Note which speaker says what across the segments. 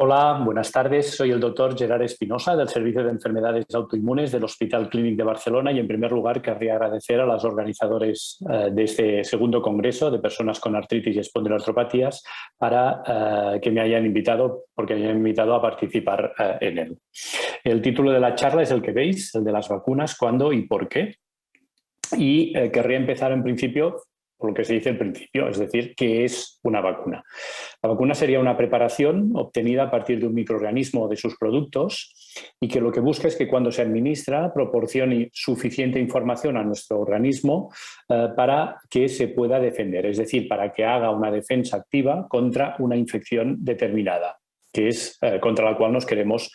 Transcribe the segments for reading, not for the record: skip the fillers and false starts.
Speaker 1: Hola, buenas tardes. Soy el doctor Gerard Espinosa del Servicio de Enfermedades Autoinmunes del Hospital Clínic de Barcelona y en primer lugar querría agradecer a los organizadores de este segundo congreso de personas con artritis y espondiloartropatías para que me hayan invitado, porque me hayan invitado a participar en él. El título de la charla es el que veis, el de las vacunas, cuándo y por qué. Y querría empezar en principio por lo que se dice al principio, es decir, ¿qué es una vacuna? La vacuna sería una preparación obtenida a partir de un microorganismo o de sus productos y que lo que busca es que cuando se administra proporcione suficiente información a nuestro organismo para que se pueda defender, es decir, para que haga una defensa activa contra una infección determinada, que es contra la cual nos queremos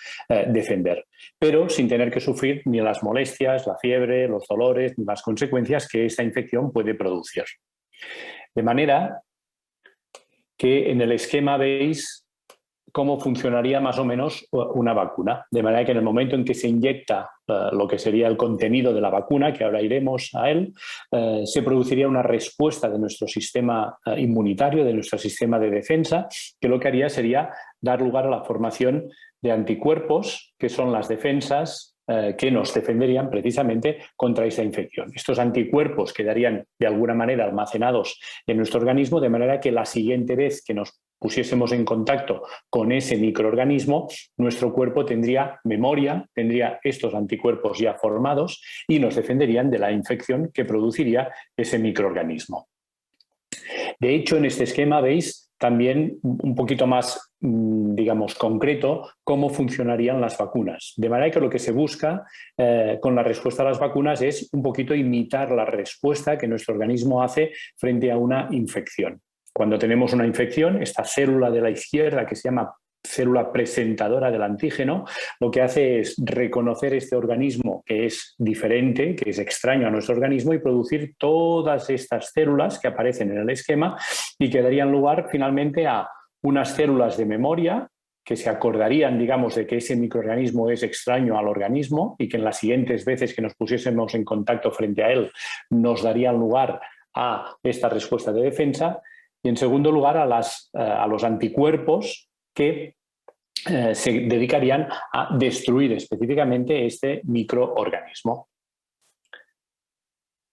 Speaker 1: defender, pero sin tener que sufrir ni las molestias, la fiebre, los dolores, ni las consecuencias que esta infección puede producir. De manera que en el esquema veis cómo funcionaría más o menos una vacuna. De manera que en el momento en que se inyecta lo que sería el contenido de la vacuna, que ahora iremos a él, se produciría una respuesta de nuestro sistema inmunitario, de nuestro sistema de defensa, que lo que haría sería dar lugar a la formación de anticuerpos, que son las defensas que nos defenderían precisamente contra esta infección. Estos anticuerpos quedarían de alguna manera almacenados en nuestro organismo, de manera que la siguiente vez que nos pusiésemos en contacto con ese microorganismo, nuestro cuerpo tendría memoria, tendría estos anticuerpos ya formados y nos defenderían de la infección que produciría ese microorganismo. De hecho, en este esquema veis también un poquito más, digamos, concreto cómo funcionarían las vacunas. De manera que lo que se busca con la respuesta a las vacunas es un poquito imitar la respuesta que nuestro organismo hace frente a una infección. Cuando tenemos una infección, esta célula de la izquierda que se llama célula presentadora del antígeno, lo que hace es reconocer este organismo que es diferente, que es extraño a nuestro organismo y producir todas estas células que aparecen en el esquema y que darían lugar finalmente a unas células de memoria que se acordarían, digamos, de que ese microorganismo es extraño al organismo y que en las siguientes veces que nos pusiésemos en contacto frente a él nos darían lugar a esta respuesta de defensa y en segundo lugar a los anticuerpos que se dedicarían a destruir específicamente este microorganismo.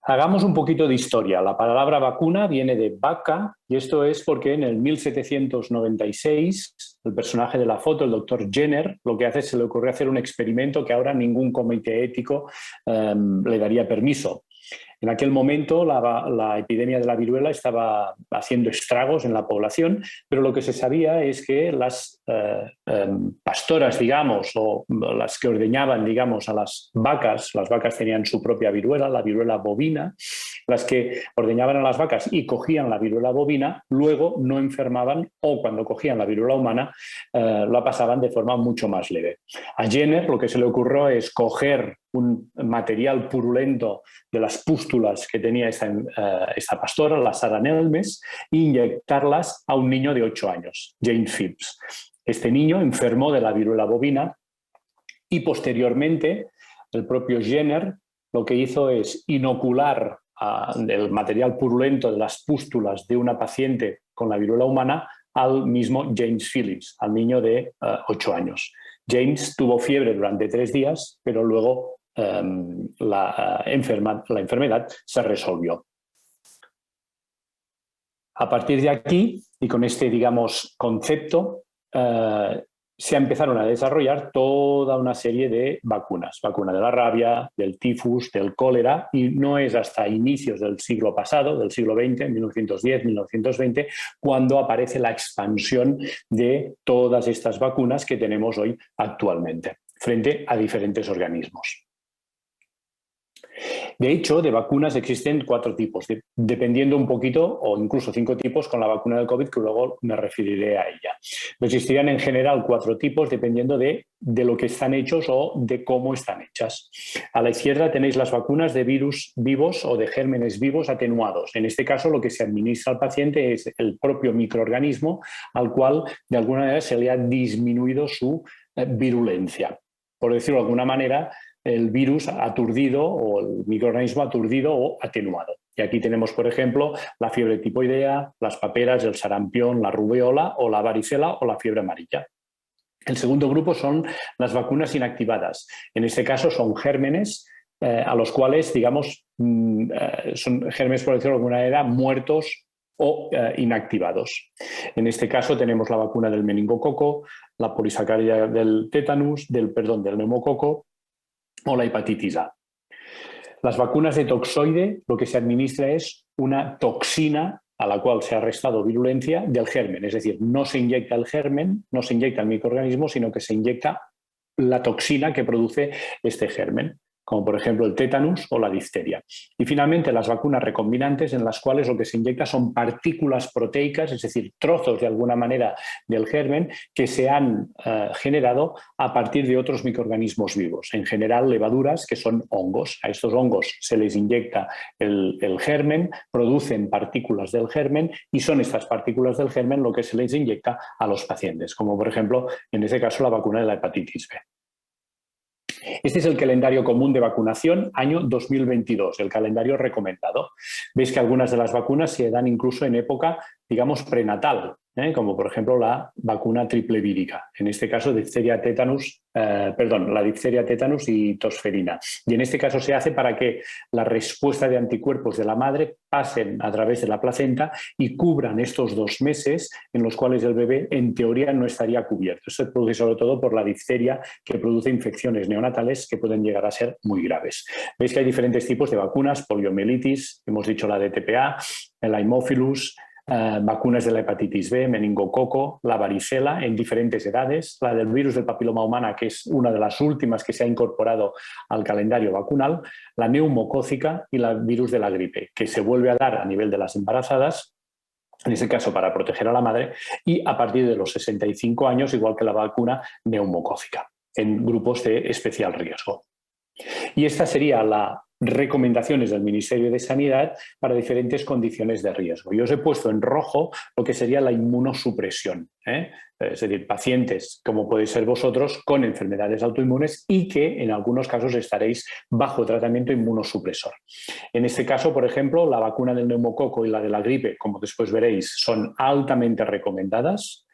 Speaker 1: Hagamos un poquito de historia. La palabra vacuna viene de vaca y esto es porque en el 1796 el personaje de la foto, el doctor Jenner, lo que hace es se le ocurre hacer un experimento que ahora ningún comité ético le daría permiso. En aquel momento la epidemia de la viruela estaba haciendo estragos en la población, pero lo que se sabía es que las pastoras, digamos, o las que ordeñaban, digamos, a las vacas tenían su propia viruela, la viruela bovina, las que ordeñaban a las vacas y cogían la viruela bovina, luego no enfermaban o cuando cogían la viruela humana la pasaban de forma mucho más leve. A Jenner lo que se le ocurrió es coger un material purulento de las pústulas que tenía esta pastora, las aranelmes, e inyectarlas a un niño de 8 años, James Phipps. Este niño enfermó de la viruela bovina y posteriormente el propio Jenner lo que hizo es inocular el material purulento de las pústulas de una paciente con la viruela humana al mismo James Phillips, al niño de 8 años. James tuvo fiebre durante 3 días, pero luego la enfermedad se resolvió. A partir de aquí, y con este, digamos, concepto, se empezaron a desarrollar toda una serie de vacunas. Vacuna de la rabia, del tifus, del cólera, y no es hasta inicios del siglo pasado, del siglo XX, 1910, 1920, cuando aparece la expansión de todas estas vacunas que tenemos hoy actualmente, frente a diferentes organismos. De hecho, de vacunas existen 4 tipos, dependiendo un poquito, o incluso 5 tipos con la vacuna del COVID, que luego me referiré a ella. Existirían en general 4 tipos, dependiendo de lo que están hechos o de cómo están hechas. A la izquierda tenéis las vacunas de virus vivos o de gérmenes vivos atenuados. En este caso, lo que se administra al paciente es el propio microorganismo al cual, de alguna manera, se le ha disminuido su virulencia. Por decirlo de alguna manera, el virus aturdido o el microorganismo aturdido o atenuado. Y aquí tenemos, por ejemplo, la fiebre tipoidea, las paperas, el sarampión, la rubeola o la varicela o la fiebre amarilla. El segundo grupo son las vacunas inactivadas. En este caso son gérmenes a los cuales, digamos, son gérmenes, por decirlo de alguna manera, muertos o inactivados. En este caso tenemos la vacuna del meningococo, la polisacaria del tétanus, del neumococo o la hepatitis A. Las vacunas de toxoide lo que se administra es una toxina a la cual se ha restado virulencia del germen, es decir, no se inyecta el germen, no se inyecta el microorganismo, sino que se inyecta la toxina que produce este germen, como por ejemplo el tétanus o la difteria. Y finalmente las vacunas recombinantes, en las cuales lo que se inyecta son partículas proteicas, es decir, trozos de alguna manera del germen que se han generado a partir de otros microorganismos vivos, en general levaduras, que son hongos. A estos hongos se les inyecta el germen, producen partículas del germen y son estas partículas del germen lo que se les inyecta a los pacientes, como por ejemplo en este caso la vacuna de la hepatitis B. Este es el calendario común de vacunación año 2022, el calendario recomendado. Veis que algunas de las vacunas se dan incluso en época, digamos, prenatal, como por ejemplo la vacuna triple vírica, en este caso la difteria, tétanus y tosferina. Y en este caso se hace para que la respuesta de anticuerpos de la madre pasen a través de la placenta y cubran estos 2 meses en los cuales el bebé en teoría no estaría cubierto. Esto se produce sobre todo por la difteria, que produce infecciones neonatales que pueden llegar a ser muy graves. Veis que hay diferentes tipos de vacunas: poliomielitis, hemos dicho la DTPA, el Haemophilus, vacunas de la hepatitis B, meningococo, la varicela en diferentes edades, la del virus del papiloma humana, que es una de las últimas que se ha incorporado al calendario vacunal, la neumocócica y el virus de la gripe, que se vuelve a dar a nivel de las embarazadas, en ese caso para proteger a la madre, y a partir de los 65 años, igual que la vacuna neumocócica, en grupos de especial riesgo. Y esta sería las recomendaciones del Ministerio de Sanidad para diferentes condiciones de riesgo. Yo os he puesto en rojo lo que sería la inmunosupresión, es decir, pacientes como podéis ser vosotros con enfermedades autoinmunes y que en algunos casos estaréis bajo tratamiento inmunosupresor. En este caso, por ejemplo, la vacuna del neumococo y la de la gripe, como después veréis, son altamente recomendadas.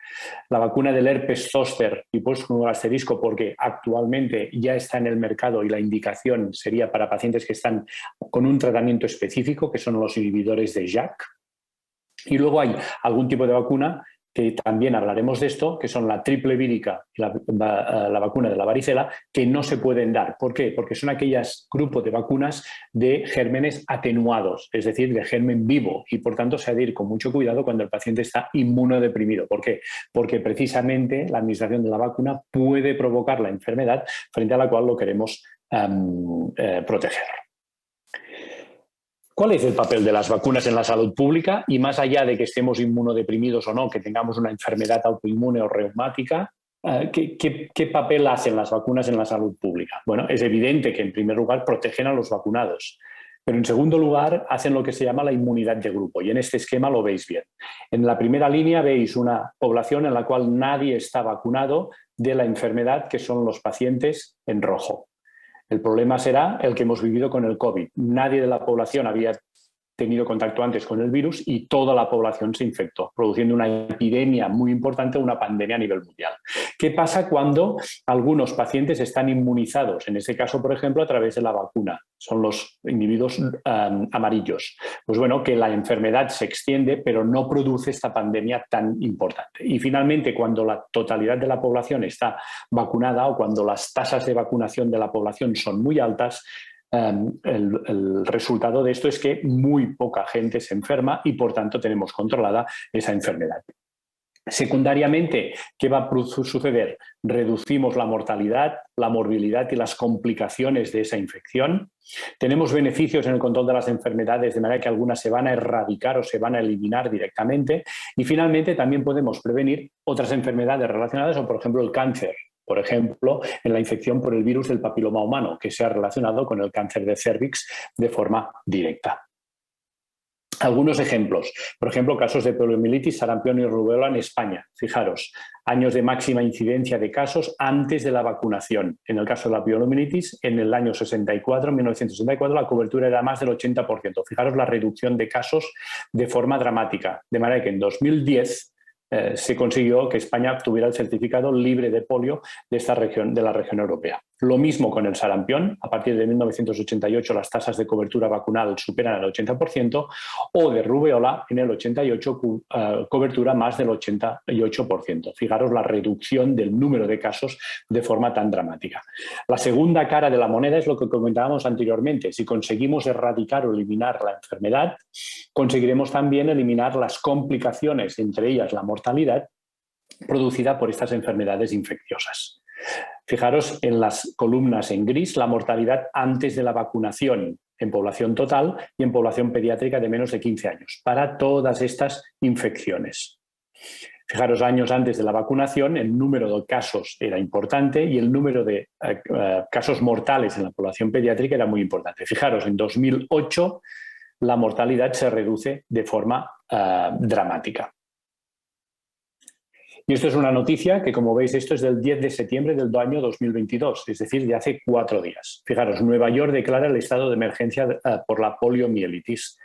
Speaker 1: La vacuna del herpes zóster, y pues con un asterisco porque actualmente ya está en el mercado y la indicación sería para pacientes que están con un tratamiento específico, que son los inhibidores de JAK. Y luego hay algún tipo de vacuna, que también hablaremos de esto, que son la triple vírica y la vacuna de la varicela, que no se pueden dar. ¿Por qué? Porque son aquellos grupos de vacunas de gérmenes atenuados, es decir, de germen vivo, y por tanto se ha de ir con mucho cuidado cuando el paciente está inmunodeprimido. ¿Por qué? Porque precisamente la administración de la vacuna puede provocar la enfermedad frente a la cual lo queremos proteger. ¿Cuál es el papel de las vacunas en la salud pública? Y más allá de que estemos inmunodeprimidos o no, que tengamos una enfermedad autoinmune o reumática, ¿qué papel hacen las vacunas en la salud pública? Bueno, es evidente que en primer lugar protegen a los vacunados, pero en segundo lugar hacen lo que se llama la inmunidad de grupo, y en este esquema lo veis bien. En la primera línea veis una población en la cual nadie está vacunado de la enfermedad, que son los pacientes en rojo. El problema será el que hemos vivido con el COVID. Nadie de la población había tenido contacto antes con el virus y toda la población se infectó, produciendo una epidemia muy importante, una pandemia a nivel mundial. ¿Qué pasa cuando algunos pacientes están inmunizados? En este caso, por ejemplo, a través de la vacuna. Son los individuos amarillos. Pues bueno, que la enfermedad se extiende, pero no produce esta pandemia tan importante. Y finalmente, cuando la totalidad de la población está vacunada o cuando las tasas de vacunación de la población son muy altas, el resultado de esto es que muy poca gente se enferma y por tanto tenemos controlada esa enfermedad. Secundariamente, ¿qué va a suceder? Reducimos la mortalidad, la morbilidad y las complicaciones de esa infección. Tenemos beneficios en el control de las enfermedades, de manera que algunas se van a erradicar o se van a eliminar directamente. Y finalmente también podemos prevenir otras enfermedades relacionadas, o por ejemplo el cáncer. Por ejemplo, en la infección por el virus del papiloma humano, que se ha relacionado con el cáncer de cérvix de forma directa. Algunos ejemplos, por ejemplo, casos de poliomielitis, sarampión y rubéola en España. Fijaros, años de máxima incidencia de casos antes de la vacunación. En el caso de la poliomielitis, en el año 1964, la cobertura era más del 80%. Fijaros la reducción de casos de forma dramática. De manera que en 2010 se consiguió que España obtuviera el certificado libre de polio de esta región, de la región europea. Lo mismo con el sarampión. A partir de 1988 las tasas de cobertura vacunal superan el 80%, o de rubeola en el 88 cobertura más del 88%. Fijaros la reducción del número de casos de forma tan dramática. La segunda cara de la moneda es lo que comentábamos anteriormente. Si conseguimos erradicar o eliminar la enfermedad, conseguiremos también eliminar las complicaciones, entre ellas la mortalidad producida por estas enfermedades infecciosas. Fijaros en las columnas en gris la mortalidad antes de la vacunación en población total y en población pediátrica de menos de 15 años para todas estas infecciones. Fijaros, años antes de la vacunación el número de casos era importante y el número de casos mortales en la población pediátrica era muy importante. Fijaros, en 2008 la mortalidad se reduce de forma dramática. Y esto es una noticia que, como veis, esto es del 10 de septiembre del año 2022, es decir, de hace 4 días. Fijaros, Nueva York declara el estado de emergencia por la poliomielitis.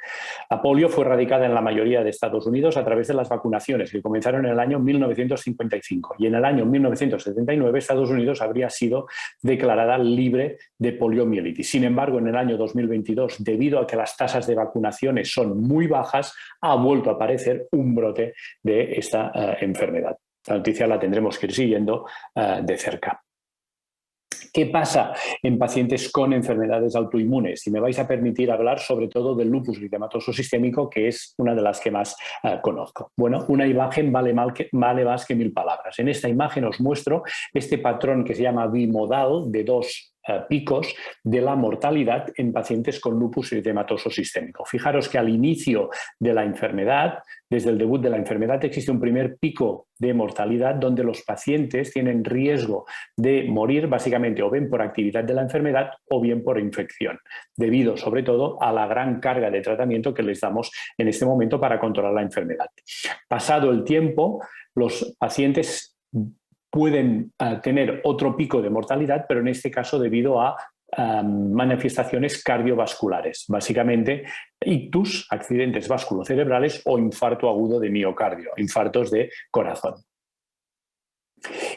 Speaker 1: La polio fue erradicada en la mayoría de Estados Unidos a través de las vacunaciones, que comenzaron en el año 1955. Y en el año 1979 Estados Unidos habría sido declarada libre de poliomielitis. Sin embargo, en el año 2022, debido a que las tasas de vacunaciones son muy bajas, ha vuelto a aparecer un brote de esta enfermedad. La noticia la tendremos que ir siguiendo de cerca. ¿Qué pasa en pacientes con enfermedades autoinmunes? Y me vais a permitir hablar sobre todo del lupus eritematoso sistémico, que es una de las que más conozco. Bueno, una imagen vale más que 1000 palabras. En esta imagen os muestro este patrón que se llama bimodal de 2 picos de la mortalidad en pacientes con lupus eritematoso sistémico. Fijaros que al inicio de la enfermedad, desde el debut de la enfermedad, existe un primer pico de mortalidad donde los pacientes tienen riesgo de morir básicamente o bien por actividad de la enfermedad o bien por infección, debido sobre todo a la gran carga de tratamiento que les damos en este momento para controlar la enfermedad. Pasado el tiempo, los pacientes pueden tener otro pico de mortalidad, pero en este caso debido a manifestaciones cardiovasculares, básicamente ictus, accidentes vasculocerebrales o infarto agudo de miocardio, infartos de corazón.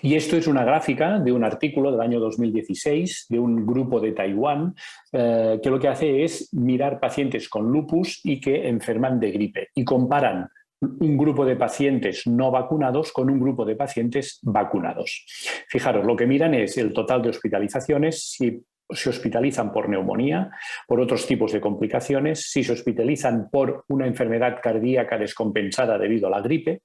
Speaker 1: Y esto es una gráfica de un artículo del año 2016 de un grupo de Taiwán que lo que hace es mirar pacientes con lupus y que enferman de gripe y comparan un grupo de pacientes no vacunados con un grupo de pacientes vacunados. Fijaros, lo que miran es el total de hospitalizaciones, si se hospitalizan por neumonía, por otros tipos de complicaciones, si se hospitalizan por una enfermedad cardíaca descompensada debido a la gripe,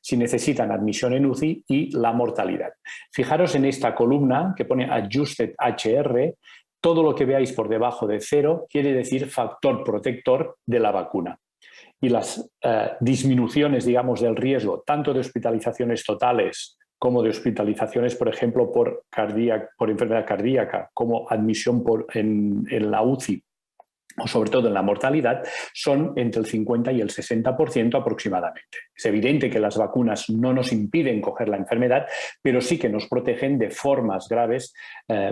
Speaker 1: si necesitan admisión en UCI y la mortalidad. Fijaros en esta columna que pone Adjusted HR, todo lo que veáis por debajo de 0 quiere decir factor protector de la vacuna. Y las disminuciones, digamos, del riesgo, tanto de hospitalizaciones totales como de hospitalizaciones, por ejemplo, por enfermedad cardíaca, como admisión en la UCI, o sobre todo en la mortalidad, son entre el 50 y el 60% aproximadamente. Es evidente que las vacunas no nos impiden coger la enfermedad, pero sí que nos protegen de formas graves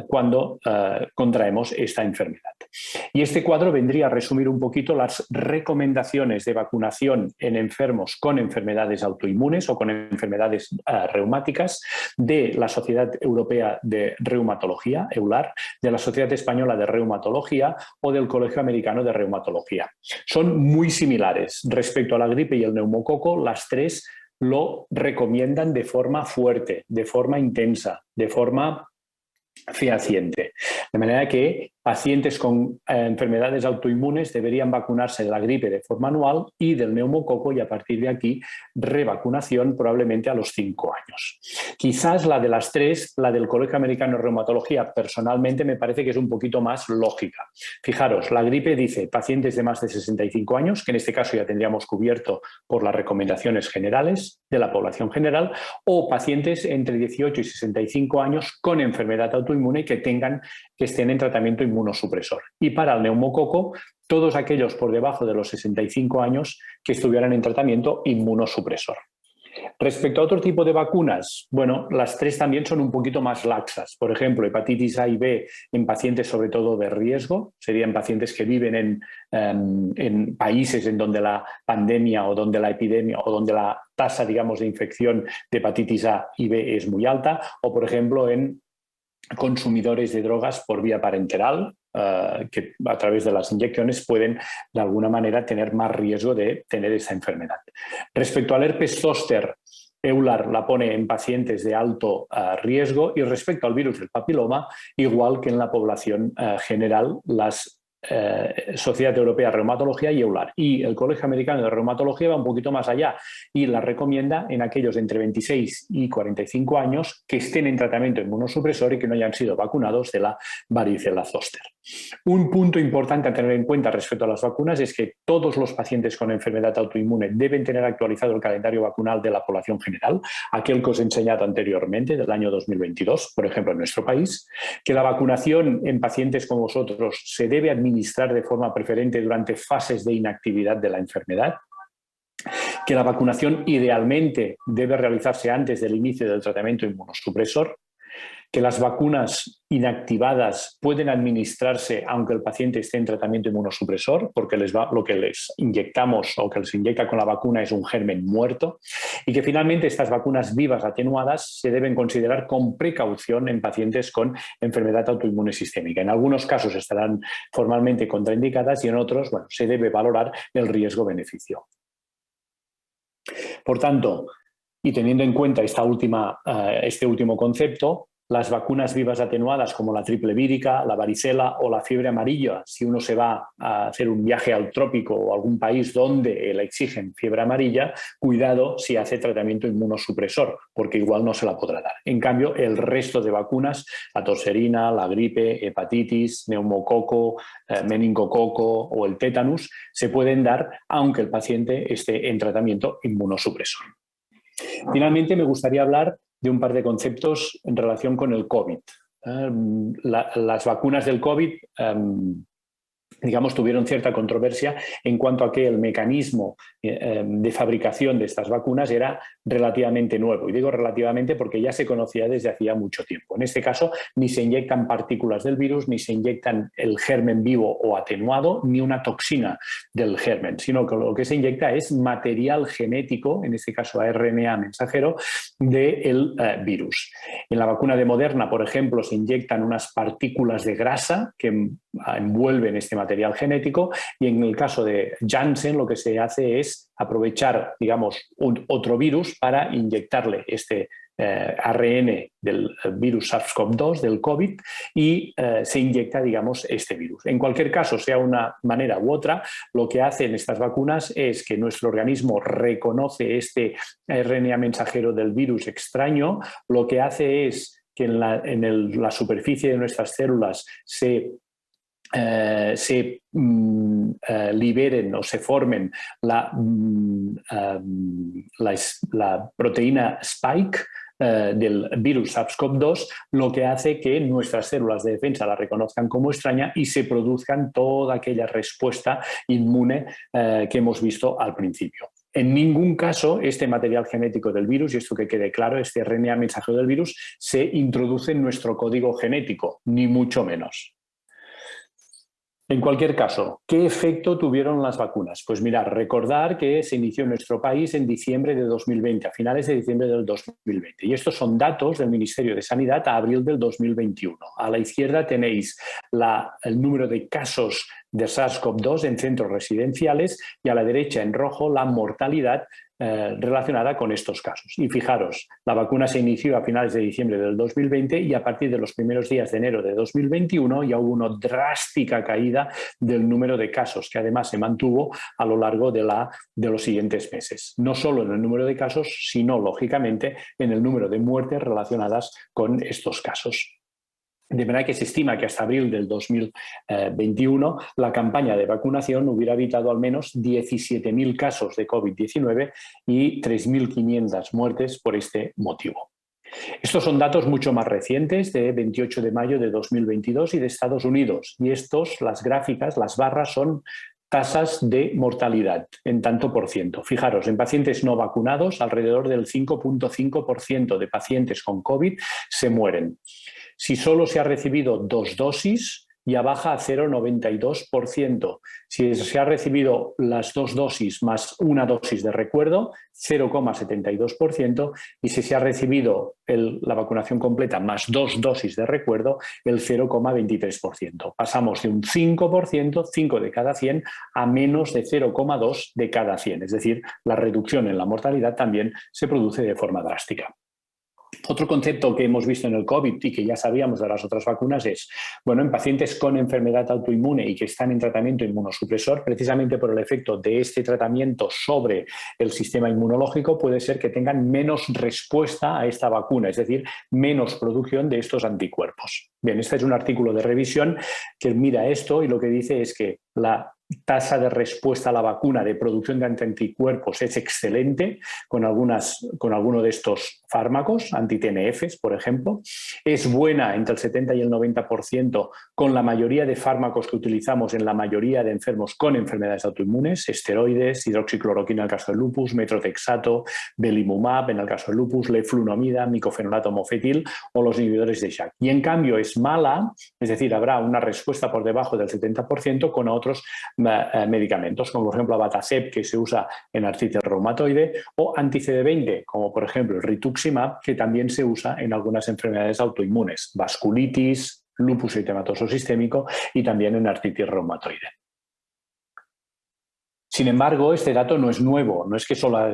Speaker 1: cuando contraemos esta enfermedad. Y este cuadro vendría a resumir un poquito las recomendaciones de vacunación en enfermos con enfermedades autoinmunes o con enfermedades reumáticas de la Sociedad Europea de Reumatología, EULAR, de la Sociedad Española de Reumatología o del Colegio Americano de Reumatología. Son muy similares. Respecto a la gripe y el neumococo, las tres lo recomiendan de forma fuerte, de forma intensa, de forma fehaciente. De manera que pacientes con enfermedades autoinmunes deberían vacunarse de la gripe de forma anual y del neumococo, y a partir de aquí revacunación probablemente a los 5 años. Quizás la de las tres, la del Colegio Americano de Reumatología, personalmente me parece que es un poquito más lógica. Fijaros, la gripe dice pacientes de más de 65 años, que en este caso ya tendríamos cubierto por las recomendaciones generales de la población general, o pacientes entre 18 y 65 años con enfermedad autoinmune que estén en tratamiento inmunosupresor. Y para el neumococo, todos aquellos por debajo de los 65 años que estuvieran en tratamiento inmunosupresor. Respecto a otro tipo de vacunas, bueno, las tres también son un poquito más laxas. Por ejemplo, hepatitis A y B en pacientes sobre todo de riesgo, serían pacientes que viven en países en donde la pandemia o donde la epidemia o donde la tasa, digamos, de infección de hepatitis A y B es muy alta, o por ejemplo en consumidores de drogas por vía parenteral, que a través de las inyecciones pueden de alguna manera tener más riesgo de tener esa enfermedad. Respecto al herpes zóster, EULAR la pone en pacientes de alto riesgo, y respecto al virus del papiloma, igual que en la población general, las Sociedad Europea de Reumatología y EULAR. Y el Colegio Americano de Reumatología va un poquito más allá y la recomienda en aquellos de entre 26 y 45 años que estén en tratamiento inmunosupresor y que no hayan sido vacunados de la varicela zóster. Un punto importante a tener en cuenta respecto a las vacunas es que todos los pacientes con enfermedad autoinmune deben tener actualizado el calendario vacunal de la población general, aquel que os he enseñado anteriormente del año 2022, por ejemplo en nuestro país, que la vacunación en pacientes como vosotros se debe administrar de forma preferente durante fases de inactividad de la enfermedad, que la vacunación idealmente debe realizarse antes del inicio del tratamiento inmunosupresor, que las vacunas inactivadas pueden administrarse aunque el paciente esté en tratamiento inmunosupresor, porque lo que les inyectamos o que les inyecta con la vacuna es un germen muerto, y que finalmente estas vacunas vivas atenuadas se deben considerar con precaución en pacientes con enfermedad autoinmune sistémica. En algunos casos estarán formalmente contraindicadas y en otros, bueno, se debe valorar el riesgo-beneficio. Por tanto, y teniendo en cuenta este último concepto, las vacunas vivas atenuadas como la triple vírica, la varicela o la fiebre amarilla, si uno se va a hacer un viaje al trópico o a algún país donde le exigen fiebre amarilla, cuidado si hace tratamiento inmunosupresor, porque igual no se la podrá dar. En cambio, el resto de vacunas, la tosferina, la gripe, hepatitis, neumococo, meningococo o el tétanus, se pueden dar aunque el paciente esté en tratamiento inmunosupresor. Finalmente, me gustaría hablar de un par de conceptos en relación con el COVID. Las vacunas del COVID, digamos, tuvieron cierta controversia en cuanto a que el mecanismo de fabricación de estas vacunas era relativamente nuevo. Y digo relativamente porque ya se conocía desde hacía mucho tiempo. En este caso, ni se inyectan partículas del virus, ni se inyectan el germen vivo o atenuado, ni una toxina del germen, sino que lo que se inyecta es material genético, en este caso RNA mensajero, del virus. En la vacuna de Moderna, por ejemplo, se inyectan unas partículas de grasa que envuelven este material genético, y en el caso de Janssen lo que se hace es aprovechar, digamos, otro virus para inyectarle este ARN del virus SARS-CoV-2, del COVID, y se inyecta, digamos, este virus. En cualquier caso, sea una manera u otra, lo que hacen estas vacunas es que nuestro organismo reconoce este RNA mensajero del virus extraño, lo que hace es que en la superficie de nuestras células se liberen o se formen la proteína Spike del virus SARS-CoV-2, lo que hace que nuestras células de defensa la reconozcan como extraña y se produzcan toda aquella respuesta inmune que hemos visto al principio. En ningún caso este material genético del virus, y esto que quede claro, este RNA mensajero del virus, se introduce en nuestro código genético, ni mucho menos. En cualquier caso, ¿qué efecto tuvieron las vacunas? Pues mirad, recordar que se inició en nuestro país en diciembre de 2020, a finales de diciembre del 2020. Y estos son datos del Ministerio de Sanidad a abril del 2021. A la izquierda tenéis el número de casos de SARS-CoV-2 en centros residenciales y a la derecha en rojo la mortalidad relacionada con estos casos. Y fijaros, la vacuna se inició a finales de diciembre del 2020 y a partir de los primeros días de enero de 2021 ya hubo una drástica caída del número de casos, que además se mantuvo a lo largo de los siguientes meses. No solo en el número de casos, sino, lógicamente, en el número de muertes relacionadas con estos casos. De manera que se estima que hasta abril del 2021 la campaña de vacunación hubiera evitado al menos 17.000 casos de COVID-19 y 3.500 muertes por este motivo. Estos son datos mucho más recientes, de 28 de mayo de 2022 y de Estados Unidos. Y las gráficas, las barras, son tasas de mortalidad en tanto por ciento. Fijaros, en pacientes no vacunados, alrededor del 5,5% de pacientes con COVID se mueren. Si solo se ha recibido 2 dosis, ya baja a 0,92%. Si se ha recibido las 2 dosis más una dosis de recuerdo, 0,72%. Y si se ha recibido la vacunación completa más 2 dosis de recuerdo, el 0,23%. Pasamos de un 5%, 5 de cada 100, a menos de 0,2 de cada 100. Es decir, la reducción en la mortalidad también se produce de forma drástica. Otro concepto que hemos visto en el COVID y que ya sabíamos de las otras vacunas es, bueno, en pacientes con enfermedad autoinmune y que están en tratamiento inmunosupresor, precisamente por el efecto de este tratamiento sobre el sistema inmunológico, puede ser que tengan menos respuesta a esta vacuna, es decir, menos producción de estos anticuerpos. Bien, este es un artículo de revisión que mira esto y lo que dice es que la tasa de respuesta a la vacuna de producción de anticuerpos es excelente con alguno de estos fármacos, anti-TNFs, por ejemplo. Es buena entre el 70 y el 90% con la mayoría de fármacos que utilizamos en la mayoría de enfermos con enfermedades autoinmunes, esteroides, hidroxicloroquina en el caso del lupus, metrotexato, belimumab en el caso del lupus, leflunomida, micofenolato mofetil o los inhibidores de JAK. Y en cambio es mala, es decir, habrá una respuesta por debajo del 70% con otros medicamentos, como por ejemplo abatacept, que se usa en artritis reumatoide, o anti-CD20, como por ejemplo el rituximab, que también se usa en algunas enfermedades autoinmunes, vasculitis, lupus eritematoso sistémico y también en artritis reumatoide. Sin embargo, este dato no es nuevo, no es que solo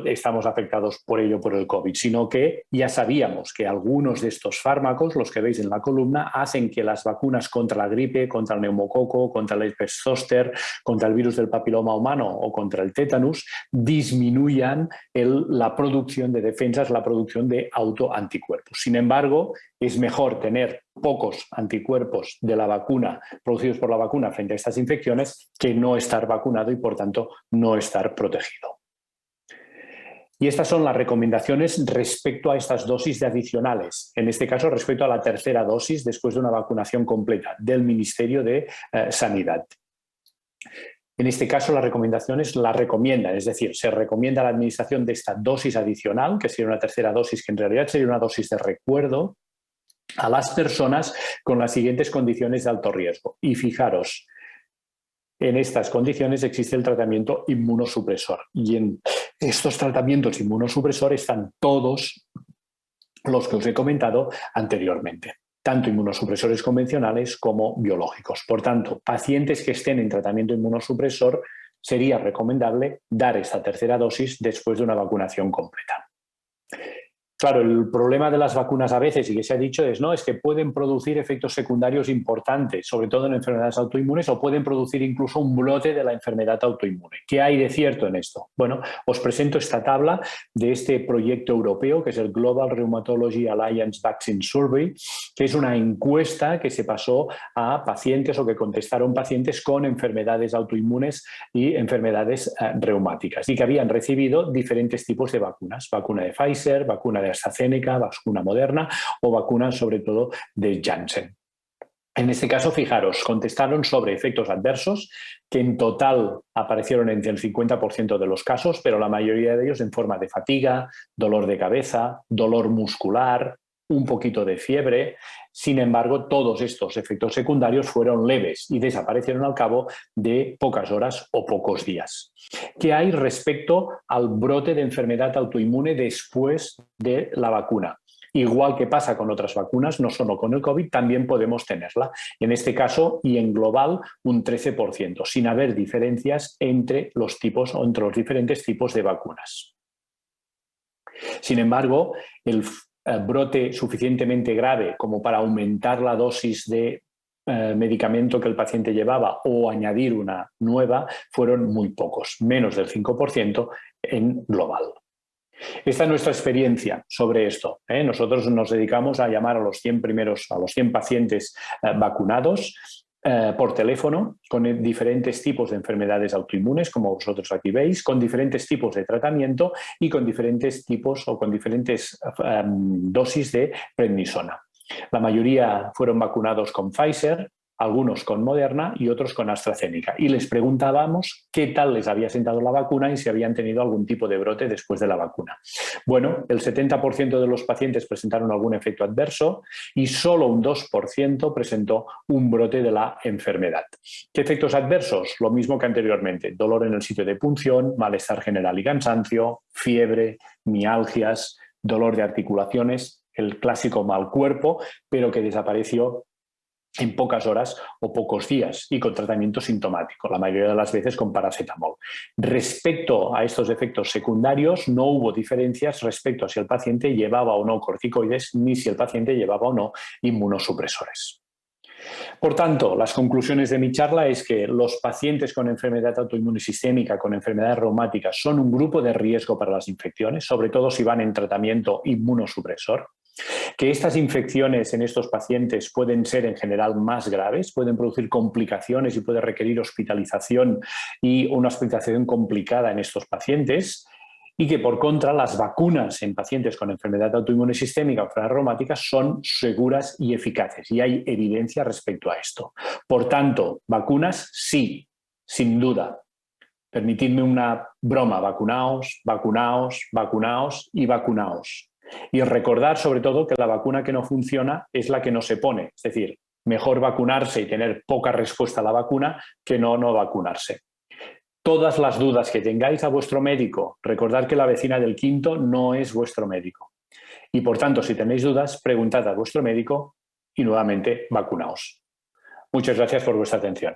Speaker 1: estamos afectados por ello por el COVID, sino que ya sabíamos que algunos de estos fármacos, los que veis en la columna, hacen que las vacunas contra la gripe, contra el neumococo, contra el herpes zóster, contra el virus del papiloma humano o contra el tétanus, disminuyan la producción de defensas, la producción de autoanticuerpos. Sin embargo, es mejor tener pocos anticuerpos de la vacuna producidos por la vacuna frente a estas infecciones que no estar vacunado y, por tanto, no estar protegido. Y estas son las recomendaciones respecto a estas dosis adicionales, en este caso respecto a la tercera dosis después de una vacunación completa del Ministerio de Sanidad. En este caso, las recomendaciones la recomiendan, es decir, se recomienda la administración de esta dosis adicional, que sería una tercera dosis, que en realidad sería una dosis de recuerdo, a las personas con las siguientes condiciones de alto riesgo. Y fijaros, en estas condiciones existe el tratamiento inmunosupresor. Y en estos tratamientos inmunosupresores están todos los que os he comentado anteriormente, tanto inmunosupresores convencionales como biológicos. Por tanto, pacientes que estén en tratamiento inmunosupresor, sería recomendable dar esta tercera dosis después de una vacunación completa. Claro, el problema de las vacunas a veces, y que se ha dicho, es que pueden producir efectos secundarios importantes, sobre todo en enfermedades autoinmunes, o pueden producir incluso un brote de la enfermedad autoinmune. ¿Qué hay de cierto en esto? Bueno, os presento esta tabla de este proyecto europeo, que es el Global Rheumatology Alliance Vaccine Survey, que es una encuesta que se pasó a pacientes o que contestaron pacientes con enfermedades autoinmunes y enfermedades reumáticas, y que habían recibido diferentes tipos de vacunas. Vacuna de Pfizer, vacuna de AstraZeneca, vacuna Moderna o vacunas sobre todo de Janssen. En este caso, fijaros, contestaron sobre efectos adversos que en total aparecieron entre el 50% de los casos, pero la mayoría de ellos en forma de fatiga, dolor de cabeza, dolor muscular, un poquito de fiebre. Sin embargo, todos estos efectos secundarios fueron leves y desaparecieron al cabo de pocas horas o pocos días. ¿Qué hay respecto al brote de enfermedad autoinmune después de la vacuna? Igual que pasa con otras vacunas, no solo con el COVID, también podemos tenerla. En este caso, y en global, un 13%, sin haber diferencias entre los diferentes tipos de vacunas. Sin embargo, el brote suficientemente grave como para aumentar la dosis de medicamento que el paciente llevaba o añadir una nueva fueron muy pocos, menos del 5% en global. Esta es nuestra experiencia sobre esto. Nosotros nos dedicamos a llamar a los 100 pacientes vacunados por teléfono con diferentes tipos de enfermedades autoinmunes, como vosotros aquí veis, con diferentes tipos de tratamiento y con diferentes tipos o con diferentes dosis de prednisona. La mayoría fueron vacunados con Pfizer, algunos con Moderna y otros con AstraZeneca. Y les preguntábamos qué tal les había sentado la vacuna y si habían tenido algún tipo de brote después de la vacuna. Bueno, el 70% de los pacientes presentaron algún efecto adverso y solo un 2% presentó un brote de la enfermedad. ¿Qué efectos adversos? Lo mismo que anteriormente: dolor en el sitio de punción, malestar general y cansancio, fiebre, mialgias, dolor de articulaciones, el clásico mal cuerpo, pero que desapareció en pocas horas o pocos días y con tratamiento sintomático, la mayoría de las veces con paracetamol. Respecto a estos efectos secundarios, no hubo diferencias respecto a si el paciente llevaba o no corticoides ni si el paciente llevaba o no inmunosupresores. Por tanto, las conclusiones de mi charla es que los pacientes con enfermedad autoinmune sistémica, con enfermedades reumáticas, son un grupo de riesgo para las infecciones, sobre todo si van en tratamiento inmunosupresor. Que estas infecciones en estos pacientes pueden ser en general más graves, pueden producir complicaciones y puede requerir hospitalización y una hospitalización complicada en estos pacientes. Y que, por contra, las vacunas en pacientes con enfermedad autoinmune sistémica o enfermedades reumáticas son seguras y eficaces. Y hay evidencia respecto a esto. Por tanto, vacunas sí, sin duda. Permitidme una broma: vacunaos, vacunaos, vacunaos y vacunaos. Y recordar sobre todo que la vacuna que no funciona es la que no se pone. Es decir, mejor vacunarse y tener poca respuesta a la vacuna que no vacunarse. Todas las dudas que tengáis a vuestro médico, recordad que la vecina del quinto no es vuestro médico. Y por tanto, si tenéis dudas, preguntad a vuestro médico y nuevamente vacunaos. Muchas gracias por vuestra atención.